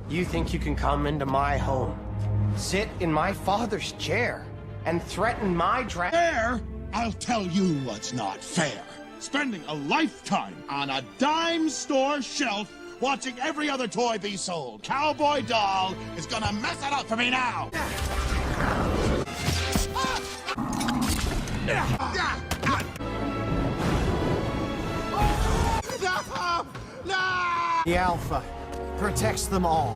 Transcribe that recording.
You think you can come into my home, sit in my father's chair, and threaten my Fair? I'll tell you what's not fair. Spending a lifetime on a dime store shelf watching every other toy be sold. Cowboy Doll is gonna mess it up for me now! The Alpha protects them all.